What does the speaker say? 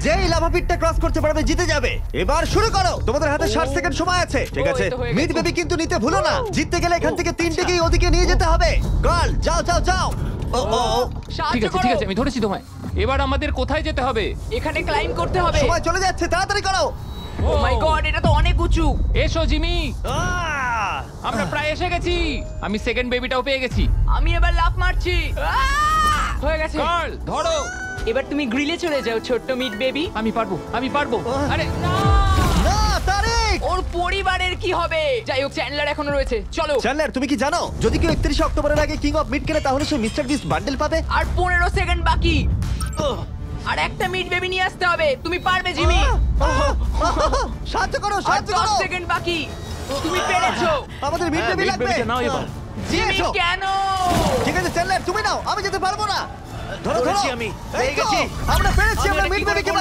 যেই lava পিটটা cross করতে পারবে জিতে যাবে। এবার শুরু করো, তোমাদের হাতে 60 সেকেন্ড সময় আছে। ঠিক আছে, এই তো হয়ে মিড গেছে। বেবি কিন্তু নিতে ভুলো না। জিততে গেলে এখান থেকে তিনটেকেই ওদিকে নিয়ে যেতে হবে। গার্ল যাও যাও যাও। ও ও ও, সাহায্য করো। ঠিক আছে আমি ধরেছি তোমায়। এবার আমাদের কোথায় যেতে হবে? এখানে ক্লাইম করতে হবে। সময় চলে যাচ্ছে, তাড়াতাড়ি করো। ও মাই গড, এটা তো অনেক উঁচু। এসো জিমি, আহ! আমরা প্রায় এসে গেছি। আমি সেকেন্ড বেবিটাও পেয়ে গেছি। আমি এবার লাফ মারছি। হয়ে গেছে। গার্ল ধরো। এবার তুমি গ্রিলে চলে যাও ছোট্ট মিট বেবি। আমি পারবো। আরে না! না তারিক। ওর পরিবারের কি হবে? যাই হোক, চ্যান্ডলার এখনো রয়েছে। চলো। চ্যান্ডলার তুমি কি জানো যদি কেউ 31 অক্টোবরের আগে কিং অফ মিড কেনে তাহলে সে মিস্টার বিস্ট বান্ডেল পাবে? আর 15 সেকেন্ড বাকি। আর একটা মিট বেবি নিয়ে আসতে হবে। তুমি পারবে জিমি। সাহায্য করো, আর সাহায্য 10 করো। সেকেন্ড বাকি। তুমি পেরেছো। আমাদের মিড বেবি লাগবে। নাও এবার। জিমি এসো। কেন? ঠিক আছে চ্যান্ডলার তুমি নাও, আমি যেতে পারবো না। ধরো ধরো ধরেছি আমি, এই পেয়ে তো, গেছি। আমরা পেরেছি, আমি আমরা এটা মিড কি করে বেবিকে